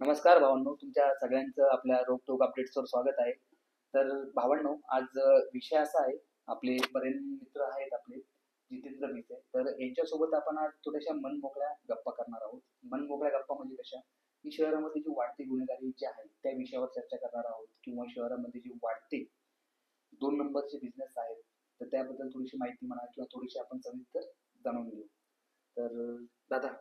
नमस्कार भावांनो, तुमच्या सगळ्यांचं आपल्या रोकटोक अपडेट्सवर स्वागत आहे. तर भावांनो, आज विषय असा आहे, आपले बरेच मित्र आहेत आपले, जितेंद्र मित्र. तर यांच्यासोबत आपण आज थोड्याशा मनमोकळ्या गप्पा करणार आहोत. मनमोकळ्या गप्पा म्हणजे कशा, की शहरामध्ये जी वाढती गुन्हेगारी जी आहे त्या विषयावर चर्चा करणार आहोत, किंवा शहरामध्ये जी वाढते 2 नंबरचे बिझनेस आहेत, तर त्याबद्दल थोडीशी माहिती म्हणा किंवा थोडीशी आपण सविस्तर जाणून घेऊ. तर दादा,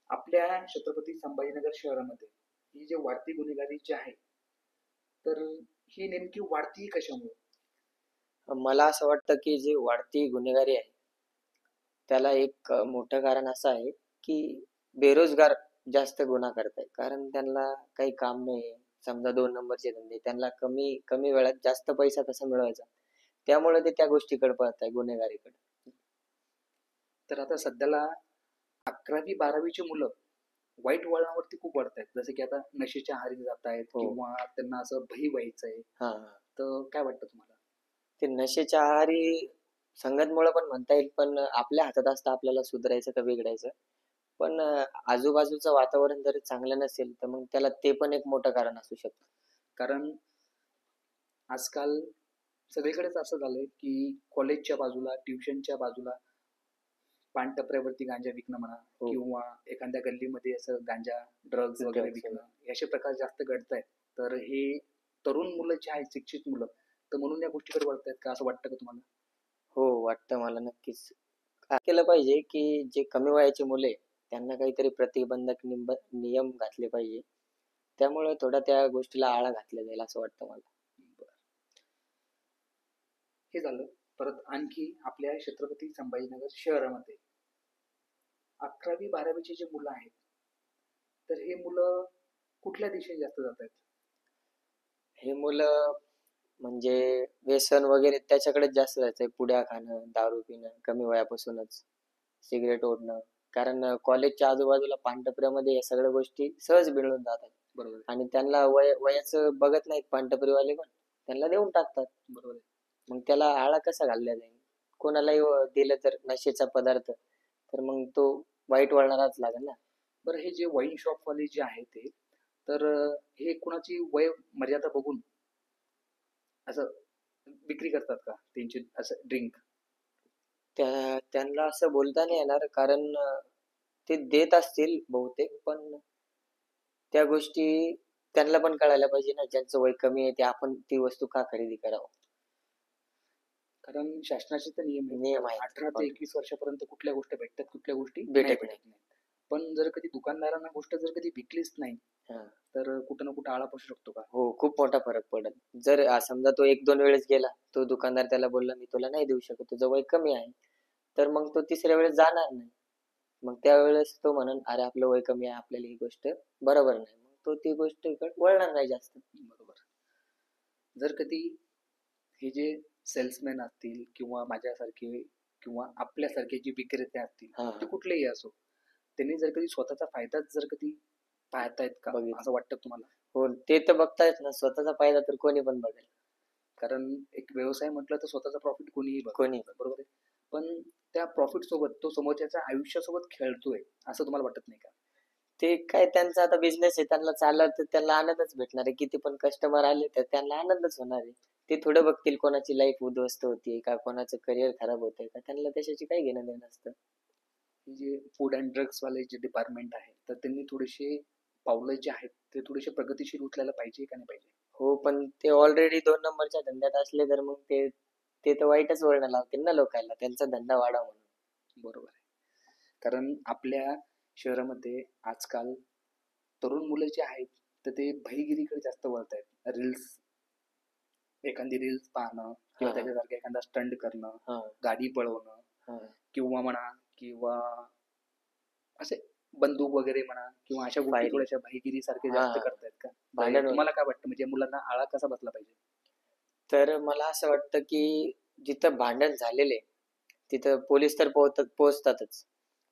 आपल्या छत्रपती संभाजीनगर शहरामध्ये ही जी वाढती गुन्हेगारी जी आहे, तर ही नेमकी वाढती कशामुळे? मला असं वाटतं की जी वाढती गुन्हेगारी आहे त्याला एक मोठं कारण असं आहे की बेरोजगार जास्त गुन्हा करतायत, कारण त्यांना काही काम नाही. समजा 2 नंबरचे धंदे, त्यांना कमी कमी वेळात जास्त पैसा कसा मिळवायचा, त्यामुळे ते त्या गोष्टीकडे पळत आहे, गुन्हेगारीकडे. तर आता सध्याला 11वी 12वीची मुलं वाईट वळणावरती खूप वाढत आहेत, जसे की आता नशेच्या आहारी जात आहेत, हो. किंवा त्यांना असं भई व्हायचंय. हा. तर काय वाटतं तुम्हाला? ते नशेच्या आहारी संगतमुळे पण म्हणता येईल, पण आपल्या हातात असतं आपल्याला सुधारायचं का बिघडायचं. पण आजूबाजूचं वातावरण जर चांगलं नसेल तर मग त्याला ते पण एक मोठं कारण असू शकतं. कारण आजकाल सगळीकडेच असं झालंय की कॉलेजच्या बाजूला, ट्युशनच्या बाजूला पानटपऱ्यावरती गांजा विकणं म्हणा, हो. किंवा एखाद्या गल्लीमध्ये असं गांजा, ड्रग्ज वगैरे Drugs विकणं, असे प्रकार जास्त घडत आहेत. तर हे तरुण मुलं जे आहेत, शिक्षित मुलं, तर म्हणून या गोष्टीकडे वळत आहेत का, असं वाटतं का तुम्हाला? हो, वाटतं मला नक्कीच. काय केलं पाहिजे की जे कमी वयाची मुले, त्यांना काहीतरी प्रतिबंधक नियम घातले पाहिजे. त्यामुळे थोडा त्या गोष्टीला आळा घातला जाईल असं वाटतं मला. बरं. हे झालं. परत आणखी आपल्या छत्रपती संभाजीनगर शहरामध्ये 11वी 12वीची जे मुलं आहेत, तर हे मुलं कुठल्या दिशेने जास्त जात आहेत? हे मुलं म्हणजे व्यसन वगैरे त्याच्याकडेच जास्त जायचंय. पुड्या खाणं, दारू पिणं कमी वयापासूनच, सिगरेट ओढणं. कारण कॉलेजच्या आजूबाजूला पानटपऱ्यामध्ये या सगळ्या गोष्टी सहज मिळून जातात. बरोबर आहे. आणि त्यांना वयाचं बघत नाहीत पानटपरीवाले पण, त्यांना देऊन टाकतात. बरोबर आहे. मग त्याला आळा कसा घालला जाईल? कोणालाही दिलं तर नशेचा पदार्थ, तर मग तो वाईट वळणाराच लागेल ना. बरं, हे जे वाईन शॉपवाले जे आहेत ते, तर हे कुणाची वय मर्यादा बघून असं विक्री करतात का त्यांची असं ड्रिंक? त्यांना असं बोलता नाही येणार, कारण ते देत असतील बहुतेक, पण त्या गोष्टी त्यांना पण कळायला पाहिजे ना, ज्यांचं वय कमी आहे ते आपण ती वस्तू का खरेदी करावं. कारण शासनाचे तर नियम आहेत, नियम आहेत 18 ते 21 वर्षापर्यंत कुठल्या गोष्टी भेटतात, कुठल्या गोष्टी नाही भेटत भेटत नाही. नाही. पण जर कधी दुकानदारांना गोष्ट जर कधी विकलीच नाही, हा. तर कुठं ना कुठं आळा बसू शकतो का? हो, खूप मोठा फरक पडेल. जर समजा तो 1-2 वेळेस गेला, तो दुकानदार त्याला बोलला मी तुला नाही देऊ शकत, तुझं वय कमी आहे, तर मग तो तिसऱ्या वेळेस जाणार नाही. मग त्यावेळेस तो म्हणन अरे आपलं वय कमी आहे, आपल्याला ही गोष्ट बरोबर नाही, मग तो ती गोष्ट वळणार नाही जास्त. बरोबर. जर कधी हे जे सेल्समॅन असतील, किंवा माझ्यासारखे, किंवा आपल्यासारखे जे विक्रेते असतील, हा. ते कुठलेही असो, त्यांनी जर कधी स्वतःचा फायदाच जर कधी पाहतायत का, बघितलं. असं वाटतं तुम्हाला? हो, ते तर बघतायच ना, स्वतःचा फायदा तर कोणी पण बघेल. कारण एक व्यवसाय म्हटलं तर स्वतःचा प्रॉफिट कोणीही बघेल, कोणी. बरोबर आहे. पण त्या प्रॉफिट सोबत तो समोरच्याच्या आयुष्यासोबत खेळतोय, असं तुम्हाला वाटत नाही का? ते काय त्यांचा आता बिझनेस आहे, त्यांना चाललं तर त्यांना आनंदच भेटणार आहे. किती पण कस्टमर आले तर त्यांना आनंदच होणार आहे. ते थोडं बघतील कोणाची लाईफ उद्ध्वस्त होतीये का, कोणाचं करिअर खराब होतंय का, त्यांना त्याच्याशी काही घेणं देणं नसतं. हे जे फूड अँड ड्रग्स वाले जे डिपार्टमेंट आहे, तर त्यांनी थोडेसे पावलं जे आहेत ते थोडेसे प्रगतीशील उचलायला पाहिजे का नाही पाहिजे? हो, पण ते ऑलरेडी 2 नंबरच्या धंद्यात असले तर मग ते ते तर वाईटच वळण लावतील ना लोकांना, त्यांचा धंदा वाढावा म्हणून. बरोबर आहे. कारण आपल्या शहरामध्ये आजकाल तरुण मुलं जे आहेत, तर ते बहिगिरीकडे जास्त वळत आहेत. रील्स, एखादी रील्स पाहणं, हा. किंवा त्याच्यासारखं एखादा स्टंट करणं, हा. गाडी पळवणं, हा. किंवा म्हणा, किंवा असे बंदूक वगैरे म्हणा, किंवा अशा गोष्टी फायरिंग. थोड्याशा भाईगिरी सारखे हा. जास्त करतायत का? तर भांडण. तुम्हाला काय वाटतं, म्हणजे मुलांना आळा कसा बसला पाहिजे? तर मला असं वाटतं की जिथं भांडण झालेले तिथं पोलीस तर पोहोचतातच.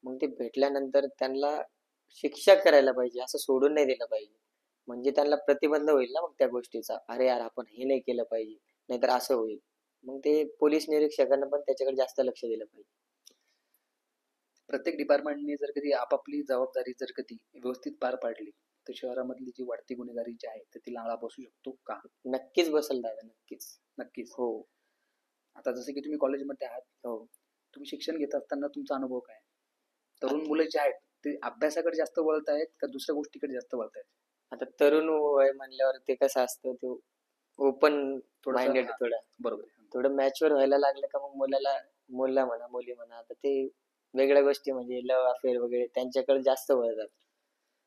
मग ते भेटल्यानंतर त्यांना शिक्षा करायला पाहिजे, असं सोडून नाही दिलं पाहिजे. म्हणजे त्यांना प्रतिबंध होईल ना मग त्या गोष्टीचा. अरे यार आपण हे नाही केलं पाहिजे, नाहीतर असं होईल. मग ते पोलीस निरीक्षकांना पण त्याच्याकडे जास्त लक्ष दिलं पाहिजे. प्रत्येक डिपार्टमेंटने जर कधी आपापली जबाबदारी जर कधी व्यवस्थित पार पाडली, तर शहरामधली जी वाढती गुन्हेगारी जी आहे तर तिला आळा बसू शकतो का? नक्कीच बसेल दादा, नक्कीच. नक्कीच. हो. आता जसं की तुम्ही कॉलेजमध्ये आहात, हो. तुम्ही शिक्षण घेत असताना तुमचा अनुभव काय? तरुण आता मुलं जे आहेत ते अभ्यासाकडे जास्त वळतायत का दुसऱ्या गोष्टीकडे जास्त वळतायत? आता तरुण वय म्हणल्यावर ते कसं असतं, ते ओपन थोडंसं माइंडेड हां, थोडं. बरोबर आहे. थोडं मॅच्युअर व्हायला लागलं का मग मुलं म्हणा, मुली म्हणा, आता ते वेगळ्या गोष्टी म्हणजे लव्ह अफेअर वगैरे त्यांच्याकडे जास्त वळतात.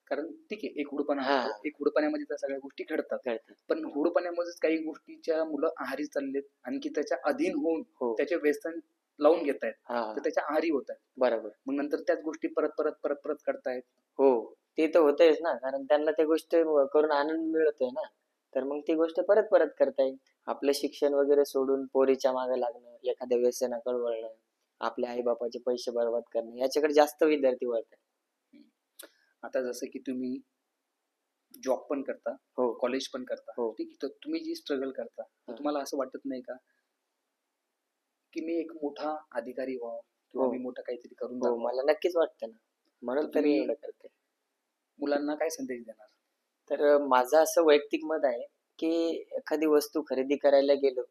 कारण ठीक आहे, एक हुडपणा हां, असतो. एक हुडपण्यामध्ये त्या सगळ्या गोष्टी घडतात. कळतं. पण हुडपण्यामध्येच काही गोष्टीच्या मुलं आहारी चाललेत, आणखी त्याच्या अधीन होऊन हो. त्याचे व्यसन लावून घेतायत. हां, तर त्याच्या आहारी होत आहेत. बरोबर. मग नंतर त्याच गोष्टी परत करतायत. हो, ते तर होतंयच ना, कारण त्यांना त्या गोष्टी करून आनंद मिळतोय ना, तर मग ती गोष्ट परत करता येईल. आपलं शिक्षण वगैरे सोडून पोरीच्या मागे लागणं, एखाद्या व्यसनाकडे वळणं, आपल्या आई-बापाचे पैसे बर्बाद करणं, याच्याकडे जास्त विद्यार्थी वळतात. आता जसं की तुम्ही जॉब पण करता, हो, कॉलेज पण करता. हो. ठीक आहे. तर तुम्ही जी स्ट्रगल करता, तर हां. तुम्हाला असं वाटत नाही का, की मी एक मोठा अधिकारी व्हावं किंवा हो, मी मोठं काहीतरी करून हो. दाखवावं? मला नक्कीच वाटतं ना, तर म्हणून तर मी तुम्ही एवढं करते. मुलांना काय संदेश देणार? तर माझं असं वैयक्तिक मत आहे, की एखादी वस्तू खरेदी करायला गेलो,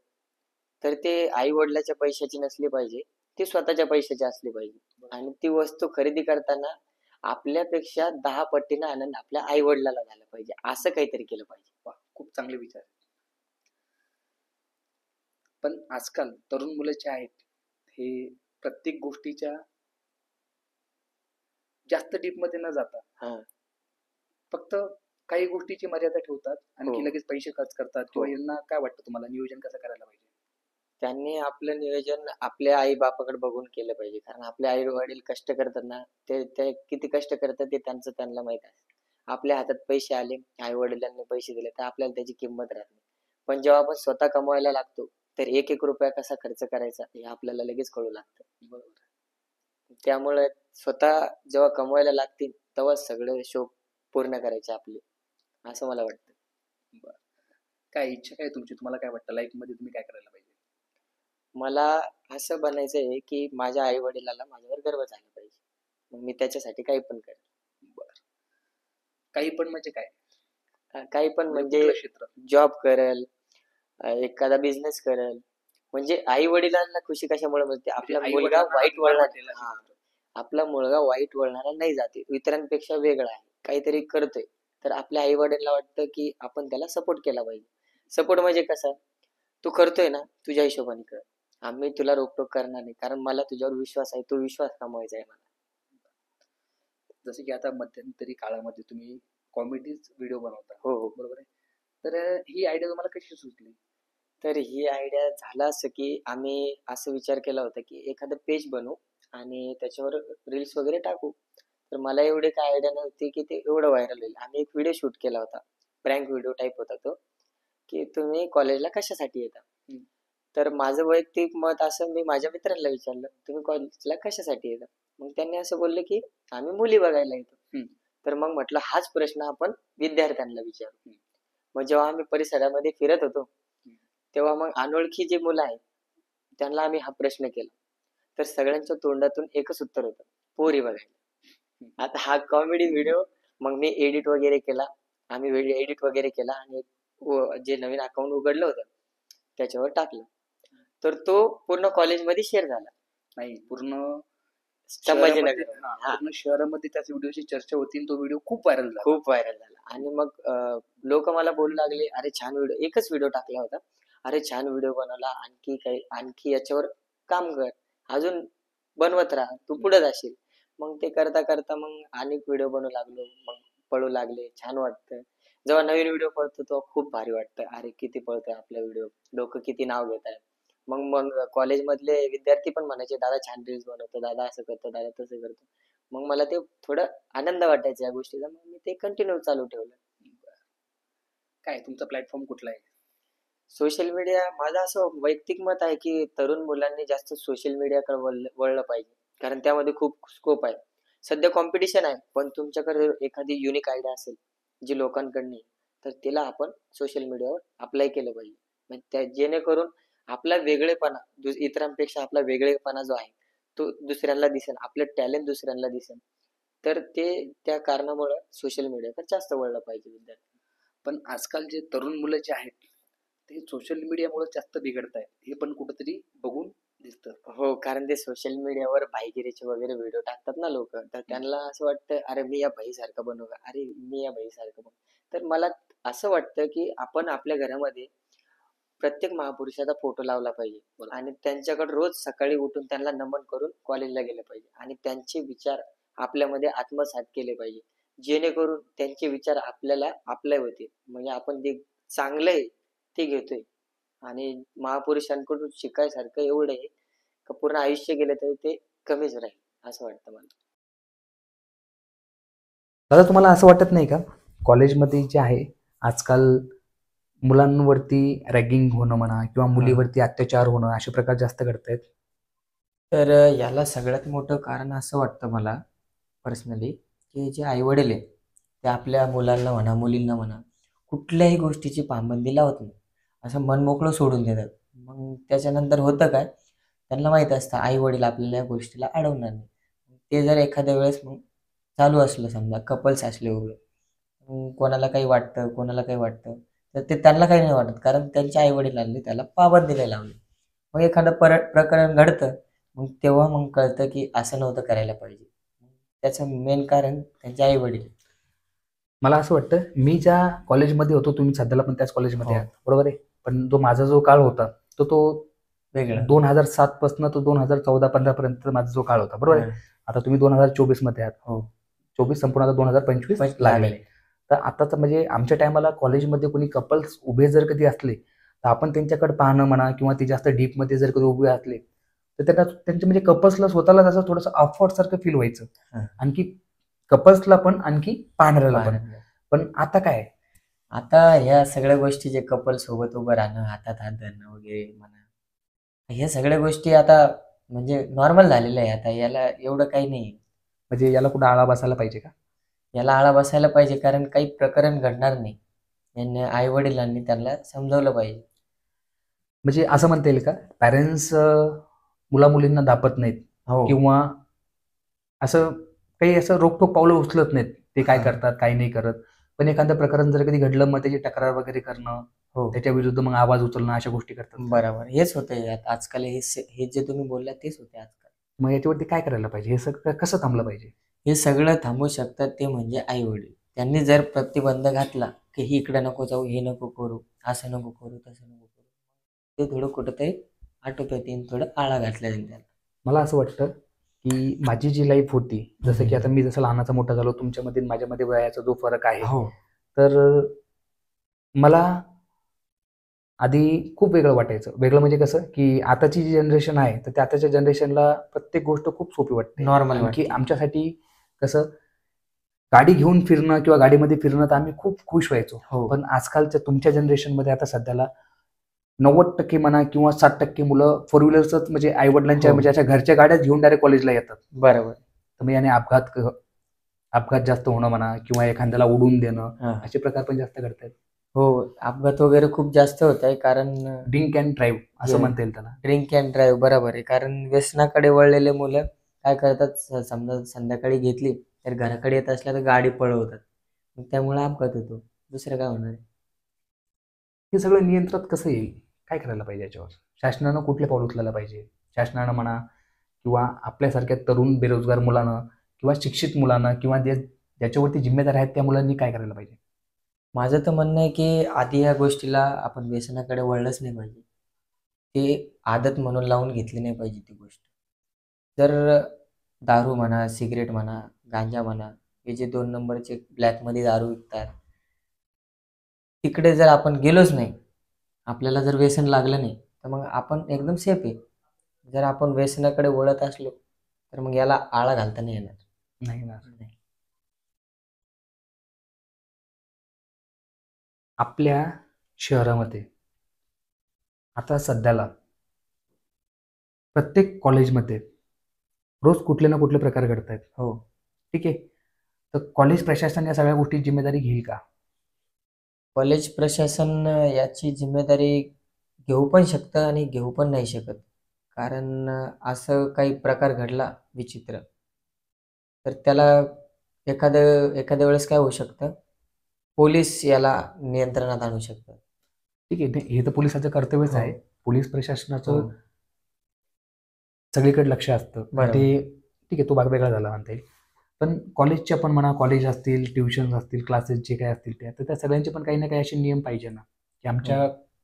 तर ते आई-वडिलाच्या पैशाची नसली पाहिजे, ती स्वतःच्या पैशाची असली पाहिजे. आणि ती वस्तू खरेदी करताना आपल्यापेक्षा 10 पटीने आनंद आपल्या आई-वडिलाला झाला पाहिजे. असं काहीतरी केलं पाहिजे. वाह! खूप चांगले विचार आहेत. पण आजकाल तरुण मुलं जे आहेत, हे प्रत्येक गोष्टीच्या जास्त डीपमध्ये न जाता हां. फक्त काही गोष्टीची मर्यादा ठेवतात, हो, आणखी लगेच पैसे खर्च करतात हो. किंवा यांना काय वाटतं तुम्हाला नियोजन कसं करायला पाहिजे? त्यांनी आपलं नियोजन आपल्या आई-बापाकडे बघून केलं पाहिजे. कारण आपले आई-वडील कष्ट करतात ना, ते किती कष्ट करतात ते त्यांचं त्यांना माहीत आहे. आपल्या हातात पैसे आले, आई-वडिलांनी पैसे दिले, तर आपल्याला त्याची किंमत राहत नाही. पण जेव्हा आपण स्वतः कमवायला लागतो, तर एक-एक रुपया कसा खर्च करायचा हे आपल्याला लगेच कळू लागतं. बरोबर. त्यामुळे स्वतः जेव्हा कमवायला लागतील, तेव्हाच सगळे शौक पूर्ण करायचे आपले, असं मला वाटतं. बरं. काय इच्छा काय तुमची? तुम्हाला काय वाटतं लाईफमध्ये तुम्ही काय करायला पाहिजे? मला असं बनायचं आहे, की माझ्या आई-वडिलांना माझ्यावर गर्व झाला पाहिजे. मग मी त्याच्यासाठी काही पण करेन. बरं. काही पण म्हणजे काय? काही पण म्हणजे म्हणजे कुठलं क्षेत्र? जॉब करेल, एखादा बिझनेस करेल. म्हणजे आई-वडिलांना खुशी कशामुळे मिळते? म्हणजे आपला मुलगा आई-वडिलांना वाईट अभिमान वळणात वाटेल अशी हां, गोष्ट. आपला मुलगा वाईट वळणाला नाही जात इतरांपेक्षा वेगळा आहे. काहीतरी करतोय. तर आपल्या आई-वडिलांना वाटतं, की आपण त्याला सपोर्ट केला पाहिजे. सपोर्ट म्हणजे कसा? तू करतोय ना, तुझ्या हिशोबाने कर. आम्ही तुला रोकटोक करणार नाही. कारण मला तुझ्यावर विश्वास आहे. तो विश्वास कमवायचा आहे मला. जसं की आता मध्यंतरी काळामध्ये तुम्ही कॉमेडीज व्हिडिओ बनवता, हो, हो. बरोबर आहे? तर ही आयडिया तुम्हाला कशी सुचली? तर ही आयडिया झालं असं, की आम्ही असं विचार केला होता, की एखादं पेज बनवू आणि त्याच्यावर रील्स वगैरे टाकू. तर मला एवढी काही आयडिया नव्हती, की ते एवढं व्हायरल होईल. आम्ही एक व्हिडिओ शूट केला होता. प्रँक व्हिडिओ टाइप होता तो, की तुम्ही कॉलेजला कशासाठी येता? हं. तर माझं वैयक्तिक मत असं मी माझ्या मित्रांना विचारलं, "तुम्ही कॉलेजला कशासाठी येता?" मग त्यांनी असं बोलले, की "आम्ही मुली बघायला येतो." हं. तर मग म्हटलं हाच प्रश्न आपण विद्यार्थ्यांना विचारू. हं. मग जेव्हा आम्ही परिसरामध्ये फिरत होतो, हं. तेव्हा मग अनोळखी जी मुलं आहेत, त्यांना आम्ही हा प्रश्न केला. तर सगळ्यांच्या तोंडातून एकच उत्तर होतं, पोरी बघायला. हं. आता हा कॉमेडी व्हिडिओ मग मी एडिट वगैरे केला. आम्ही व्हिडिओ एडिट वगैरे केला आणि जे नवीन अकाउंट उघडलं होतं, त्याच्यावर टाकलं. तर तो पूर्ण कॉलेजमध्ये शेअर झाला. नाही, पूर्ण शहरामध्ये संभाजीनगर हां, हां, पूर्ण शहरामध्ये त्याच व्हिडिओची चर्चा होती आणि तो व्हिडिओ खूप व्हायरल झाला. खूप व्हायरल झाला. आणि मग लोक मला बोलू लागले, "अरे छान व्हिडिओ" एकच व्हिडिओ टाकला होता. "अरे छान व्हिडिओ बनवला. आणखी याच्यावर काम कर. अजून बनवत राहा. तू हं. पुढे जाशील." मग ते करता मग अनेक व्हिडिओ बनवू लागलो. मग पळू लागले. छान वाटतं. जेव्हा नवीन व्हिडिओ पळतो तेव्हा खूप भारी वाटतं. अरे किती पळतोय आपला व्हिडिओ. लोकं किती नाव घेतायत. मग कॉलेजमधले विद्यार्थी पण म्हणायचे, "दादा छान रील्स बनवतो. दादा असं करतो. दादा तसं करतो." मग मला ते थोडं आनंद वाटायचा या गोष्टीचा. मग मी ते कंटिन्यू चालू ठेवलं. काय तुमचा प्लॅटफॉर्म कुठला आहे? सोशल मीडिया माझं असं वैयक्तिक मत आहे, की तरुण मुलांनी जास्त सोशल मीडियाकडे वळलं पाहिजे. कारण त्यामध्ये खूप स्कोप आहे. सध्या कॉम्पिटिशन आहे, पण तुमच्याकडे एखादी युनिक आयडिया असेल, जी लोकांकडे नाही, तर तिला आपण सोशल मीडियावर अप्लाय केलं पाहिजे. म्हणजे जेणेकरून आपला वेगळेपणा इतरांपेक्षा आपला वेगळेपणा जो आहे, तो दुसऱ्यांना दिसेल. आपलं टॅलेंट दुसऱ्यांना दिसेल. तर ते त्या कारणामुळे सोशल मीडियाकडे जास्त वळलं पाहिजे विद्यार्थी. पण आजकाल जे तरुण मुलं जे आहेत ते सोशल मीडियामुळे जास्त बिघडत आहेत, हे पण कुठंतरी बघून दिसतं. हो, कारण ते सोशल मीडियावर भाईगिरीचे वगैरे व्हिडिओ टाकतात ना लोक, तर त्यांना असं वाटतं अरे मी या भाईसारखं बनू का, अरे मी या भाईसारखं बनू. तर मला असं वाटतं की आपण आपल्या घरामध्ये प्रत्येक महापुरुषाचा फोटो लावला पाहिजे बरोबर. आणि त्यांच्याकडे रोज सकाळी उठून त्यांना नमन करून कॉलेजला गेलं पाहिजे आणि त्यांचे विचार आपल्यामध्ये आत्मसात केले पाहिजे, जेणेकरून त्यांचे विचार आपल्याला आपले होते. म्हणजे आपण जे चांगलं आहे ते घेतोय आणि महापुरुषांकडून शिकायसारखं एवढं आहे का पूर्ण आयुष्य गेलं तरी ते कमीच राहील असं वाटतं मला. दादा, तुम्हाला असं वाटत नाही का कॉलेजमध्ये जे आहे आजकाल मुलांवरती रॅगिंग होणं म्हणा किंवा मुलीवरती अत्याचार होणं असे प्रकार जास्त घडतायत? तर याला सगळ्यात मोठं कारण असं वाटतं मला पर्सनली की जे आई वडील आहे ते आपल्या मुलांना म्हणा मुलींना म्हणा कुठल्याही गोष्टीची पाबंदी लावत नाही, असं मन मोकळं सोडून देतात. मग त्याच्यानंतर होतं काय, त्यांना माहीत असतं आई वडील आपल्याला या गोष्टीला अडवणार नाही. ते जर एखाद्या वेळेस मग चालू असलं समजा कपल्स असले वगैरे, मग कोणाला काही वाटतं कोणाला काही वाटतं, तर ते त्यांना काही नाही वाटत कारण त्यांच्या आई वडिलांनी त्याला पाबंदी नाही लावली. मग एखादं प्रकरण घडतं, मग तेव्हा मग कळतं की असं नव्हतं करायला पाहिजे. त्याचं मेन कारण त्यांचे आई वडील. मला असं वाटतं, मी ज्या कॉलेजमध्ये होतो, तुम्ही सध्याला पण त्याच कॉलेजमध्ये हो. आहात, बरोबर आहे. पण माझा जो काळ होता तो वेगळं. 2007 पासून तो 2014-15 पर्यंत माझा जो काळ होता, बरोबर आहे. आता तुम्ही 2024 मध्ये आहात. हो. 24 संपूर्ण आता 2025 लागले. तर आताच म्हणजे आमच्या टायमाला कॉलेजमध्ये कोणी कपल्स उभे जर कधी असले तर आपण त्यांच्याकडे पाहणं म्हणा किंवा ते जास्त डीपमध्ये जर कधी उभे असले तर त्यांना त्यांच्या म्हणजे कपल्सला स्वतःला असं थोडंसं ऑफवर्ड सारखं फील व्हायचं. आणखी कपल्सला पण आणखी पाहणाऱ्याला पण. पण आता काय, आता ह्या सगळ्या गोष्टी जे कपल सोबत उभं राहणं, हातात हात धरणं वगैरे म्हणा, ह्या सगळ्या गोष्टी आता म्हणजे नॉर्मल झालेलं आहे. आता याला एवढं काही नाही. म्हणजे याला कुठं आळा बसायला पाहिजे का? याला आळा बसायला पाहिजे कारण काही प्रकरण घडणार नाही. यांनी आई वडिलांनी त्यांना समजावलं पाहिजे. म्हणजे असं म्हणता येईल का पॅरेंट्स मुला मुलींना दाबत नाहीत हो. किंवा असं काही असं रोखोक पावलं उचलत नाहीत, ते काय करतात काय नाही करत. पण एखादं प्रकरण जर कधी घडलं मग त्याची तक्रार वगैरे करणं, हो. त्याच्या विरुद्ध मग आवाज उचलणं अशा गोष्टी करतात. बरोबर. हेच होतंय आजकाल. हे जे तुम्ही बोलला तेच होते आजकाल. मग याच्यावरती काय करायला पाहिजे, हे सगळं कसं थांबलं पाहिजे? हे सगळं थांबवू शकतात ते म्हणजे आई वडील. त्यांनी जर प्रतिबंध घातला की ही इकडे नको जाऊ, हे नको करू, असं नको करू, तसं नको करू, ते थोडं कुठंतरी आटोक्यात येईन, थोडं आळा घातला जाईल त्याला. मला असं वाटतं की माझी जी लाईफ होती, जसं की आता मी जसं लहानाचा मोठा झालो, तुमच्यामध्ये माझ्यामध्ये वयाचा जो फरक आहे, हो. तर मला आधी खूप वेगळं वाटायचं. वेगळं म्हणजे कसं, की आताची जी जनरेशन आहे, तर त्या आताच्या जनरेशनला प्रत्येक गोष्ट खूप सोपी वाटते. नॉर्मल आणखी वाटते. आमच्यासाठी कसं गाडी घेऊन फिरणं किंवा गाडीमध्ये फिरणं तर आम्ही खूप खुश व्हायचो. हो. पण आजकालच्या तुमच्या जनरेशनमध्ये आता सध्याला 90% म्हणा किंवा 60% मुलं फोर व्हीलरच म्हणजे आई वडिलांच्या हो. म्हणजे अशा घरच्या गाड्याच घेऊन डायरेक्ट कॉलेजला येतात. बरोबर. तर मग याने अपघात जास्त होणं म्हणा किंवा एखाद्याला उडून देणं हां. असे प्रकार पण जास्त घडतात. हो, अपघात वगैरे खूप जास्त होत आहे कारण ड्रिंक अँड ड्राईव्ह असं म्हणता येईल त्याला. Drink and drive. बरोबर आहे. कारण व्यसनाकडे वळलेले मुलं काय करतात, समजा संध्याकाळी घेतली तर घराकडे येत असल्या तर गाडी पळवतात. मग त्यामुळे अपघात होतो. दुसरं काय होणार आहे? हे सगळं नियंत्रणात कसं येईल, काय करायला पाहिजे याच्यावर? शासनानं कुठले पाऊल उचलायला पाहिजे? शासनानं म्हणा किंवा आपल्यासारख्या तरुण बेरोजगार मुलानं किंवा शिक्षित मुलांना किंवा ज्याच्यावरती जिम्मेदार आहेत त्या मुलांनी काय करायला पाहिजे? माझं तर म्हणणं आहे की आधी या गोष्टीला आपण व्यसनाकडे वळलंच नाही पाहिजे. ते आदत म्हणून लावून घेतली नाही पाहिजे ती गोष्ट. जर दारू म्हणा, सिगरेट म्हणा, गांजा म्हणा, हे जे 2 नंबरचे ब्लॅकमध्ये दारू विकतात, तिकडे जर आपण गेलोच नाही, आपल्याला जर व्यसन लागलं नाही, तर मग आपण एकदम सेफ आहे. जर आपण व्यसनाकडे वळत असलो, तर मग याला आळा घालता नाही येणार. नाही ना. नाही. आपल्या शहरामध्ये आता सध्याला प्रत्येक कॉलेजमध्ये रोज कुठले ना कुठले प्रकार घडत आहेत. हो. ठीक आहे. तर कॉलेज प्रशासन या सगळ्या गोष्टी जिम्मेदारी घेईल का? कॉलेज प्रशासन याची जिम्मेदारी घेऊ पण शकतं आणि घेऊ पण नाही शकत. कारण असं काही प्रकार घडला विचित्र, तर त्याला एखाद्या वेळेस काय होऊ शकतं, पोलीस याला नियंत्रणात आणू शकतात. ठीक आहे, हे तर पोलिसाचं कर्तव्यच आहे. हो. पोलीस प्रशासनाचं हो. सगळीकडे लक्ष असतं. बरोबर. ते ठीक आहे, तो भाग वेगळा झाला म्हणता येईल. पण कॉलेजच्या पण म्हणा, कॉलेज असतील, ट्युशन्स असतील, क्लासेस जे काही असतील तर त्या सगळ्यांचे पण काही ना काही असे नियम पाहिजे ना, की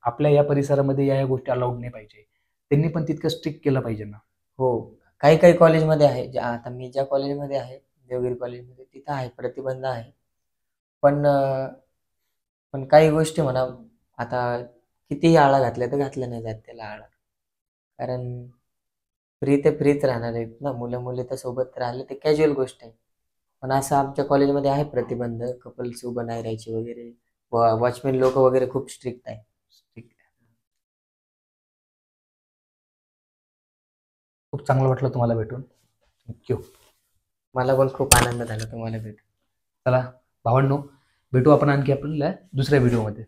आपल्या या परिसरामध्ये या गोष्टी अलाउड नाही पाहिजे. त्यांनी पण तितकं स्ट्रिक्ट केलं पाहिजे ना. हो. काही कॉलेजमध्ये आहे. आता मी ज्या कॉलेजमध्ये आहे, देवगिरी कॉलेजमध्ये, तिथं आहे, प्रतिबंध आहे. पण पण काही गोष्टी म्हणा, आता कितीही आळा घातल्या तर घातल्या नाही जात त्याला आळा. कारण फ्री ते फ्रीच राहणार आहेत ना, मुलं-मुली तर सोबत राहिले ते कॅज्युअल गोष्ट आहे. पण असं आमच्या कॉलेजमध्ये आहे प्रतिबंध, कपल्स उभं नाही राहायचे वगैरे. वॉचमॅन लोकं वगैरे खूप स्ट्रिक्ट आहे. ठीक आहे. खूप चांगलं वाटलं तुम्हाला भेटून. थँक्यू. मला पण खूप आनंद झाला तुम्हाला भेटून. चला भावांनो, भेटू आपण आणखी आपल्या दुसऱ्या व्हिडिओमध्ये.